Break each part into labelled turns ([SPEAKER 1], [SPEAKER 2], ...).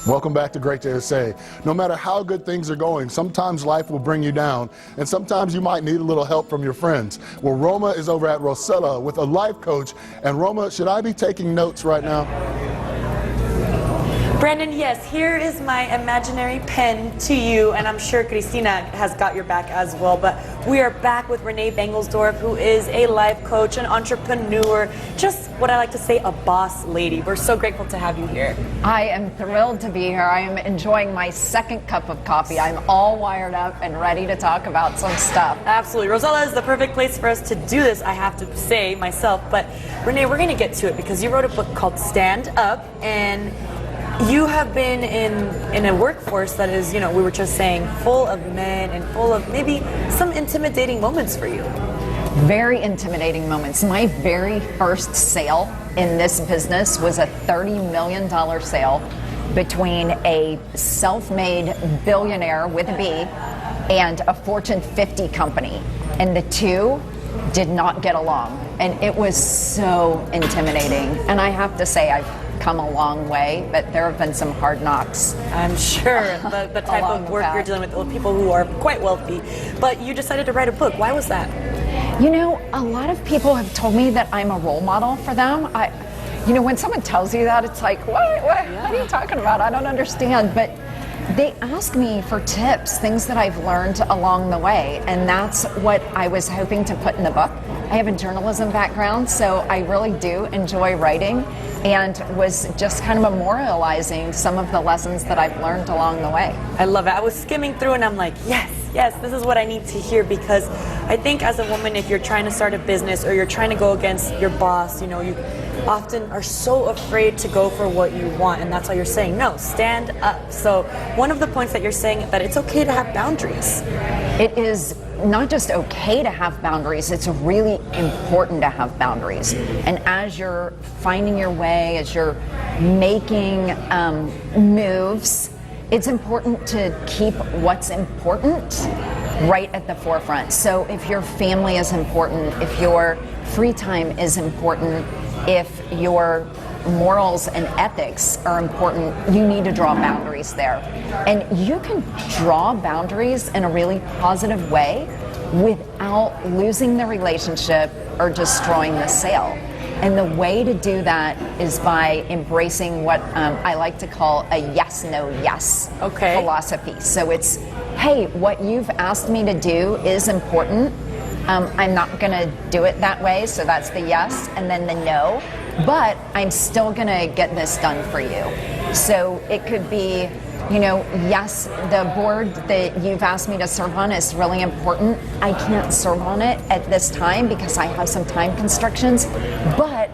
[SPEAKER 1] Welcome back to Great to Say. No matter how good things are going, sometimes life will bring you down, and sometimes you might need a little help from your friends. Well, Roma is over at Rosella with a life coach. And Roma, should I be taking notes right now?
[SPEAKER 2] Brandon, yes, here is my imaginary pen to you, and I'm sure Cristina has got your back as well, but we are back with Rene Banglesdorf, who is a life coach, an entrepreneur, just what I like to say, a boss lady. We're so grateful to have you here.
[SPEAKER 3] I am thrilled to be here. I am enjoying my second cup of coffee. I'm all wired up and ready to talk about some stuff.
[SPEAKER 2] Absolutely. Rosella is the perfect place for us to do this, I have to say myself, but Rene, we're going to get to it because you wrote a book called Stand Up, and you have been in a workforce that is, we were just saying, full of men and full of maybe some intimidating moments for you.
[SPEAKER 3] Very intimidating moments. My very first sale in this business was a $30 million sale between a self-made billionaire with a B and a Fortune 50 company. And the two did not get along. And it was so intimidating. And I have to say, I've come a long way, but there have been some hard knocks.
[SPEAKER 2] I'm sure the type of work you're dealing with people who are quite wealthy. But you decided to write a book. Why was that?
[SPEAKER 3] A lot of people have told me that I'm a role model for them. When someone tells you that, it's like, what are you talking about? I don't understand. But they ask me for tips, things that I've learned along the way, and that's what I was hoping to put in the book. I have a journalism background, so I really do enjoy writing, and was just kind of memorializing some of the lessons that I've learned along the way.
[SPEAKER 2] I love it. I was skimming through and I'm like, yes, this is what I need to hear, because I think as a woman, if you're trying to start a business or you're trying to go against your boss, you often are so afraid to go for what you want, and that's why you're saying, no, stand up. So one of the points that you're saying, that it's okay to have boundaries.
[SPEAKER 3] It is not just okay to have boundaries, it's really important to have boundaries. And as you're finding your way, as you're making moves, it's important to keep what's important right at the forefront. So if your family is important, if your free time is important, if your morals and ethics are important, you need to draw boundaries there. And you can draw boundaries in a really positive way without losing the relationship or destroying the sale. And the way to do that is by embracing what I like to call a yes, no, yes philosophy. So it's, hey, what you've asked me to do is important. I'm not going to do it that way, so that's the yes, and then the no, but I'm still going to get this done for you. So it could be, yes, the board that you've asked me to serve on is really important. I can't serve on it at this time because I have some time constrictions, but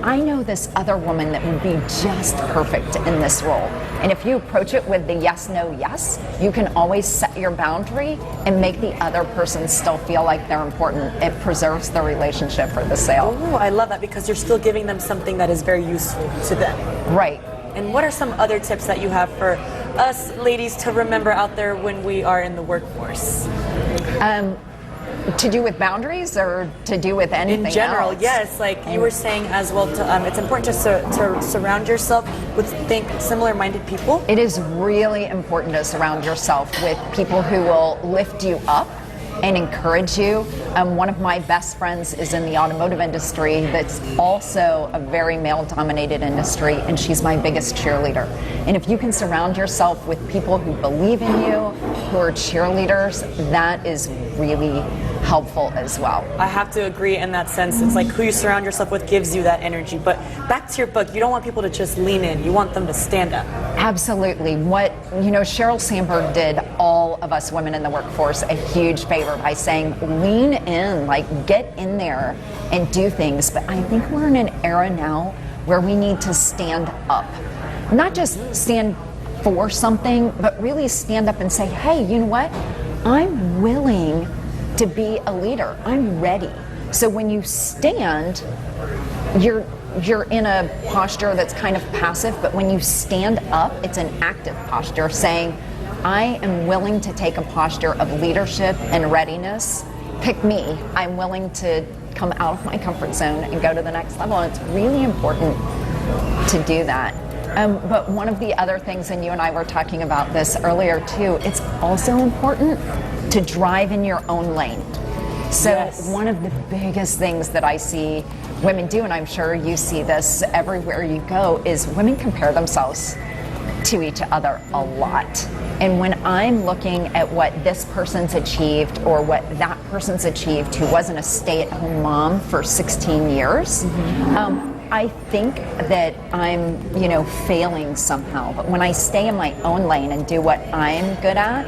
[SPEAKER 3] I know this other woman that would be just perfect in this role. And if you approach it with the yes, no, yes, you can always set your boundary and make the other person still feel like they're important. It preserves the relationship or the sale.
[SPEAKER 2] Oh, I love that, because you're still giving them something that is very useful to them.
[SPEAKER 3] Right.
[SPEAKER 2] And what are some other tips that you have for us ladies to remember out there when we are in the workforce?
[SPEAKER 3] To do with boundaries or to do with anything
[SPEAKER 2] in general
[SPEAKER 3] else?
[SPEAKER 2] Yes, like you were saying as well, it's important just to surround yourself with similar-minded people.
[SPEAKER 3] It is really important to surround yourself with people who will lift you up and encourage you. One of my best friends is in the automotive industry that's also a very male-dominated industry, and she's my biggest cheerleader. And if you can surround yourself with people who believe in you, who are cheerleaders, that is really helpful as well.
[SPEAKER 2] I have to agree in that sense. It's like who you surround yourself with gives you that energy. But back to your book, you don't want people to just lean in. You want them to stand up.
[SPEAKER 3] Absolutely. Sheryl Sandberg did all of us women in the workforce a huge favor by saying, lean in, get in there and do things. But I think we're in an era now where we need to stand up. Not just stand for something, but really stand up and say, hey, you know what? I'm willing to be a leader. I'm ready. So when you stand, you're in a posture that's kind of passive, but when you stand up, it's an active posture saying, I am willing to take a posture of leadership and readiness. Pick me. I'm willing to come out of my comfort zone and go to the next level. And it's really important to do that. But one of the other things, and you and I were talking about this earlier too, it's also important to drive in your own lane. So
[SPEAKER 2] Yes.
[SPEAKER 3] one of the biggest things that I see women do, and I'm sure you see this everywhere you go, is women compare themselves to each other a lot. And when I'm looking at what this person's achieved or what that person's achieved who wasn't a stay-at-home mom for 16 years, I think that I'm, failing somehow. But when I stay in my own lane and do what I'm good at,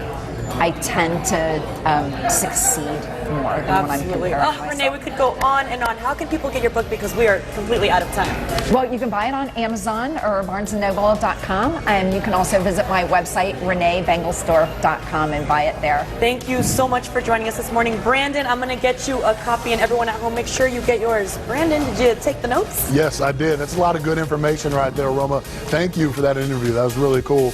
[SPEAKER 3] I tend to succeed more than when I'm
[SPEAKER 2] Absolutely.
[SPEAKER 3] comparing
[SPEAKER 2] Oh,
[SPEAKER 3] myself.
[SPEAKER 2] Renee, we could go on and on. How can people get your book? Because we are completely out of time.
[SPEAKER 3] Well, you can buy it on Amazon or barnesandnoble.com, and you can also visit my website, renebanglesdorf.com, and buy it there.
[SPEAKER 2] Thank you so much for joining us this morning. Brandon, I'm going to get you a copy, and everyone at home, make sure you get yours. Brandon, did you take the notes?
[SPEAKER 1] Yes, I did. That's a lot of good information right there, Roma. Thank you for that interview. That was really cool.